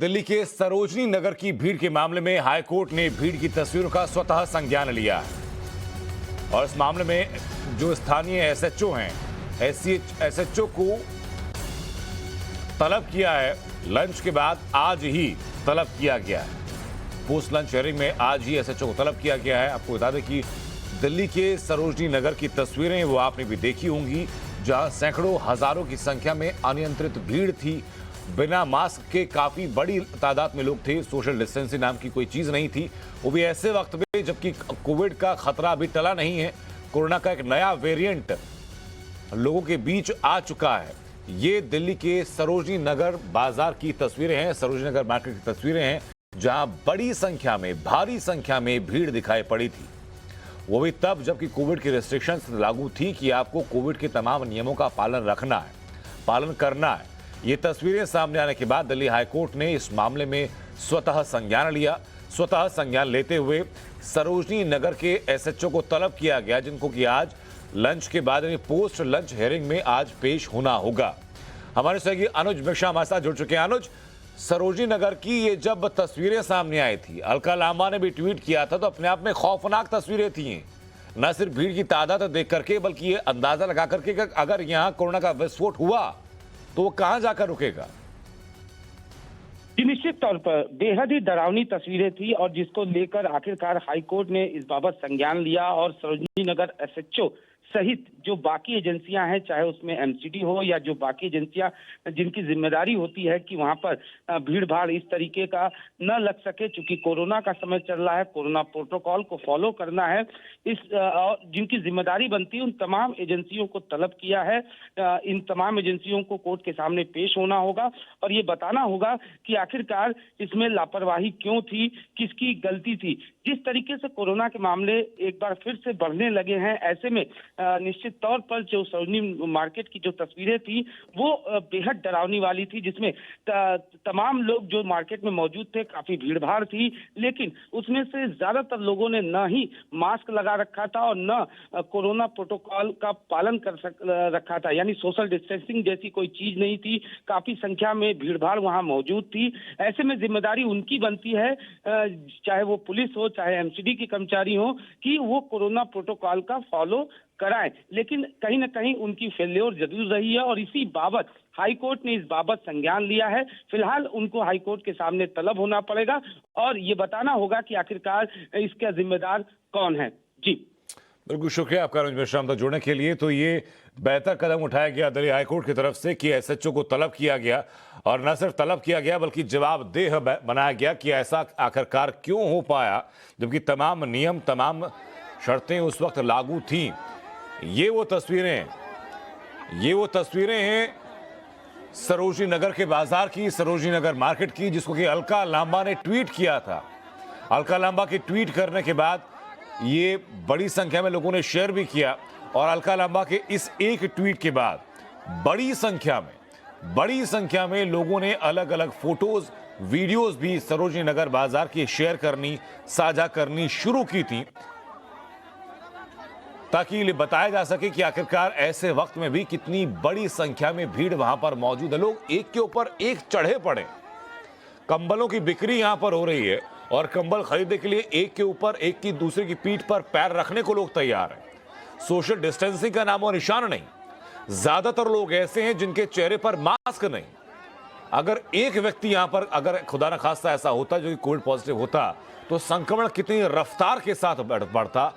दिल्ली के सरोजनी नगर की भीड़ के मामले में हाईकोर्ट ने भीड़ की तस्वीरों का स्वतः संज्ञान लिया है और इस मामले में जो स्थानीय एसएचओ हैं, एसएचओ को तलब किया है। लंच के बाद आज ही तलब किया गया है। पोस्ट लंच हियरिंग में आज ही एसएचओ को तलब किया गया है। आपको बता दें कि दिल्ली के सरोजनी नगर की तस्वीरें वो आपने भी देखी होंगी, जहां सैकड़ों हजारों की संख्या में अनियंत्रित भीड़ थी। बिना मास्क के काफी बड़ी तादाद में लोग थे। सोशल डिस्टेंसिंग नाम की कोई चीज नहीं थी, वो भी ऐसे वक्त में जबकि कोविड का खतरा अभी टला नहीं है। कोरोना का एक नया वेरिएंट लोगों के बीच आ चुका है। ये दिल्ली के सरोजनी नगर बाजार की तस्वीरें हैं, सरोजनी नगर मार्केट की तस्वीरें हैं, जहां बड़ी संख्या में, भारी संख्या में भीड़ दिखाई पड़ी थी। वो भी तब जबकि कोविड की रेस्ट्रिक्शंस लागू थी कि आपको कोविड के तमाम नियमों का पालन रखना है, पालन करना है। ये तस्वीरें सामने आने के बाद दिल्ली हाईकोर्ट ने इस मामले में स्वतः संज्ञान लिया। स्वतः संज्ञान लेते हुए सरोजनी नगर के एसएचओ को तलब किया गया, जिनको कि आज लंच के बाद यानी पोस्ट लंच हियरिंग में आज पेश होना होगा। हमारे सहयोगी अनुज मिश्रा हमारे साथ जुड़ चुके हैं। अनुज, सरोजनी नगर की ये जब तस्वीरें सामने आई थी, अलका लांबा ने भी ट्वीट किया था, तो अपने आप में खौफनाक तस्वीरें थी। न सिर्फ भीड़ की तादाद देख करके, बल्कि ये अंदाजा लगा करके कि अगर यहाँ कोरोना का विस्फोट हुआ तो वो कहां जाकर रुकेगा। जी, निश्चित तौर पर बेहद ही डरावनी तस्वीरें थी और जिसको लेकर आखिरकार हाईकोर्ट ने इस बाबत संज्ञान लिया और सरोजनी नगर एसएचओ सहित जो बाकी एजेंसियां हैं, चाहे उसमें एमसीडी हो या जो बाकी एजेंसियां जिनकी जिम्मेदारी होती है कि वहां पर भीड़ भाड़ इस तरीके का न लग सके, चूंकि कोरोना का समय चल रहा है, कोरोना प्रोटोकॉल को फॉलो करना है, इस जिनकी जिम्मेदारी बनती है, उन तमाम एजेंसियों को तलब किया है। इन तमाम एजेंसियों को कोर्ट के सामने पेश होना होगा और ये बताना होगा कि आखिरकार इसमें लापरवाही क्यों थी, किसकी गलती थी। जिस तरीके से कोरोना के मामले एक बार फिर से बढ़ने लगे हैं, ऐसे में निश्चित तौर पर जो सरोजनी मार्केट की जो तस्वीरें थी वो बेहद डरावनी वाली थी, जिसमें तमाम लोग जो मार्केट में मौजूद थे, काफी भीड़ भाड़ थी, लेकिन उसमें से ज्यादातर लोगों ने न ही मास्क लगा रखा था और न कोरोना प्रोटोकॉल का पालन कर रखा था, यानी सोशल डिस्टेंसिंग जैसी कोई चीज नहीं थी। काफी संख्या में भीड़ भाड़ वहां मौजूद थी। ऐसे में जिम्मेदारी उनकी बनती है, चाहे वो पुलिस हो, चाहे एमसीडी के कर्मचारी हो, कि वो कोरोना प्रोटोकॉल का फॉलो कराएं। लेकिन कहीं ना कहीं उनकी फेल्योर जरूर रही है और इसी बाबत हाईकोर्ट ने इस बाबत संज्ञान लिया है। फिलहाल उनको हाईकोर्ट के सामने तलब होना पड़ेगा और ये बताना होगा कि आखिरकार इसका जिम्मेदार कौन है। जी बिल्कुल, शुक्रिया आपका अनुज मिश्रा तक जुड़ने के लिए। तो ये बेहतर कदम उठाया गया दिल्ली हाईकोर्ट की तरफ से कि एसएचओ को तलब किया गया और न सिर्फ तलब किया गया बल्कि जवाबदेह बनाया गया कि ऐसा आखिरकार क्यों हो पाया, जबकि तमाम नियम, तमाम शर्तें उस वक्त लागू थीं। ये वो तस्वीरें हैं सरोजनी नगर के बाजार की, सरोजनी नगर मार्केट की, जिसको कि अलका लांबा ने ट्वीट किया था। अलका लांबा के ट्वीट करने के बाद ये बड़ी संख्या में लोगों ने शेयर भी किया और अलका लांबा के इस एक ट्वीट के बाद बड़ी संख्या में लोगों ने अलग अलग फोटोज, वीडियोस भी सरोजनी नगर बाजार की शेयर करनी, साझा करनी शुरू की थी, ताकि ये बताया जा सके कि आखिरकार ऐसे वक्त में भी कितनी बड़ी संख्या में भीड़ वहां पर मौजूद है। लोग एक के ऊपर एक चढ़े पड़े। कंबलों की बिक्री यहां पर हो रही है और कंबल खरीदने के लिए एक के ऊपर एक की दूसरे की पीठ पर पैर रखने को लोग तैयार हैं। सोशल डिस्टेंसिंग का नामो निशान नहीं। ज्यादातर लोग ऐसे हैं जिनके चेहरे पर मास्क नहीं। अगर एक व्यक्ति यहां पर, अगर खुदा न खास्ता ऐसा होता जो कि कोविड पॉजिटिव होता, तो संक्रमण कितनी रफ्तार के साथ बढ़ता,